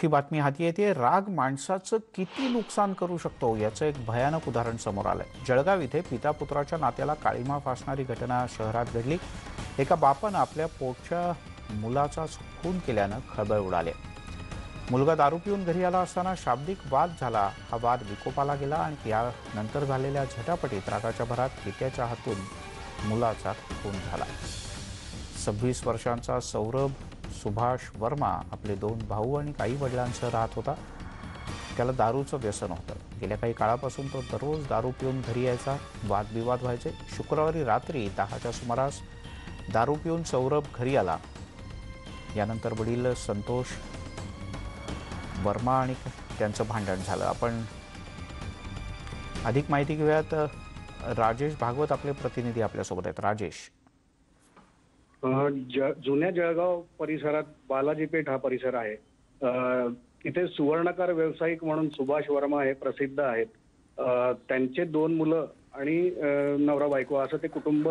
मोठी बातमी हाती येते। राग माणसाचं किती नुकसान करू शकतो याचं एक भयानक उदाहरण समोर आलंय। जळगाव इथे पिता पुत्राच्या नात्याला काळीमा फासणारी घटना शहरात घडली। एका बापानं आपल्या पोटच्या मुलाचा खून केल्यानं खळबळ उडाली। मुलगा दारू पिऊन घरी आला असताना शाब्दिक वाद झाला। हा वाद विकोपाला गेला आणि यानंतर झालेल्या झटापटीत रागाच्या भरात पित्याच्या हातून मुलाचा खून झाला। 26 वर्षांचा सौरभ सुभाष वर्मा आपले 2 भाऊ आणि आई वडिलांसह राहत होता। त्याला दारूचं व्यसन होतं। गेल्या काही काळापासून तो दररोज दारू पिऊन घरी यायचा। वादविवाद व्हायचे। शुक्रवारी रात्री 10च्या सुमारास दारू पिऊन सौरभ घरी आला। यानंतर वडील संतोष वर्मा आणि त्यांचं भांडण झालं। आपण अधिक माहिती घेऊयात। राजेश भागवत आपले प्रतिनिधी आपल्यासोबत आहेत। राजेश, जुन्या जळगाव परिसरात बालाजी पेठ हा परिसर आहे। इथे सुवर्णकार व्यावसायिक म्हणून सुभाष वर्मा हे प्रसिद्ध आहेत। त्यांचे 2 मुलं आणि नवरा बायको असं ते कुटुंब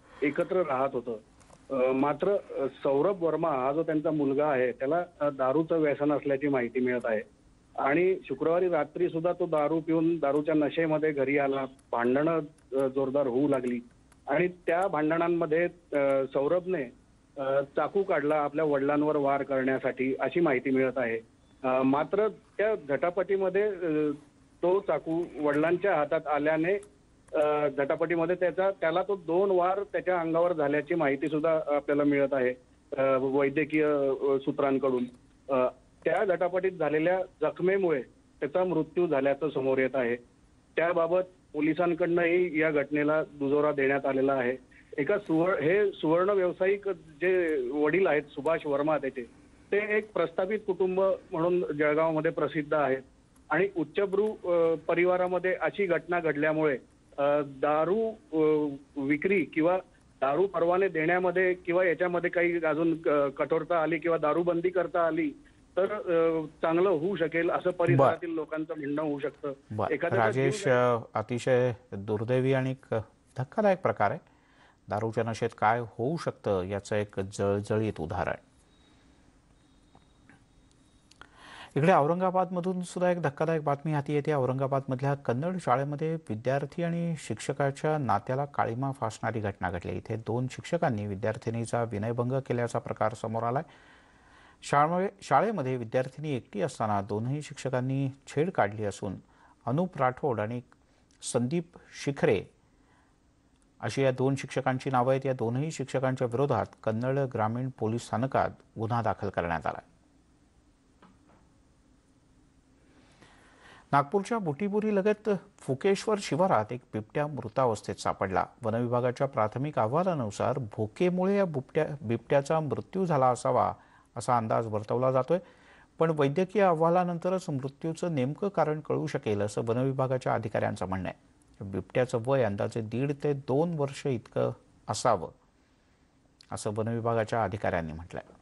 एकत्र राहत होतं। मात्र सौरभ वर्मा हा जो त्यांचा मुलगा आहे त्याला दारूचं व्यसन असल्याची माहिती मिळत आहे आणि शुक्रवारी रात्री सुद्धा तो दारू पिऊन दारूच्या नशेमध्ये घरी आला। भांडणं जोरदार होऊ लागली आणि त्या भांडणांमध्ये सौरभने चाकू काढला आपल्या वडिलांवर वार करण्यासाठी अशी माहिती मिळत आहे। मात्र त्या झटापटीमध्ये तो चाकू वडिलांच्या हातात आल्याने झटापटीमध्ये त्याला तो 2 वार त्याच्या अंगावर झाल्याची माहिती सुद्धा आपल्याला मिळत आहे वैद्यकीय सूत्रांकडून। त्या झटापटीत झालेल्या जखमेमुळे त्याचा मृत्यू झाल्याचं समोर येत आहे। त्याबाबत पोलिसांकडूनही या घटनेला दुजोरा देण्यात आलेला आहे। हे सुवर्ण व्यावसायिक जे वडील आहेत सुभाष वर्मा ते एक प्रस्थापित कुटुंब म्हणून जळगावमध्ये प्रसिद्ध आहेत आणि उच्चभ्रू परिवारामध्ये अशी घटना घडल्यामुळे दारू विक्री किंवा दारू परवाने देण्यामध्ये किंवा याच्यामध्ये काही अजून कठोरता आली किंवा दारूबंदी करता आली तर चांगलं होऊ शकेल असं परिसरातील लोकांचं म्हणणं होऊ शकतं। राजेश, अतिशय दुर्दैवी आणि धक्कादायक प्रकार आहे। दारूच्या नशेत काय होऊ शकतं याचं एक जळजळीत उदाहरण। इकडे औरंगाबादमधून सुद्धा एक धक्कादायक बातमी हाती येते। औरंगाबादमधल्या कन्नड शाळेमध्ये विद्यार्थी आणि शिक्षकाच्या नात्याला काळीमा फासणारी घटना घडली। इथे 2 शिक्षकांनी विद्यार्थिनीचा विनयभंग केल्याचा प्रकार समोर आलाय। शाळेमध्ये विद्यार्थिनी एकटी असताना 2ही शिक्षकांनी छेड काढली असून अनुप राठोड आणि संदीप शिखरे अशी या 2 शिक्षकांची नावं आहेत। या 2ही शिक्षकांच्या विरोधात कन्नड ग्रामीण पोलीस स्थानकात गुन्हा दाखल करण्यात आला। नागपूरच्या बुटीबुरी लगत फुकेश्वर शिवारात एक बिबट्या मृतावस्थेत सापडला। वनविभागाच्या प्राथमिक अहवालानुसार भोकेमुळे या बिबट्याचा मृत्यू झाला असावा असा अंदाज वर्तवला जातोय। पण वैद्यकीय अहवालानंतरच मृत्यूचं नेमकं कारण कळू शकेल असं वनविभागाच्या अधिकाऱ्यांचं म्हणणं आहे। बिबट्याचं वय अंदाजे 1.5 ते 2 वर्ष इतकं असावं असं वनविभागाच्या अधिकाऱ्यांनी म्हटलंय।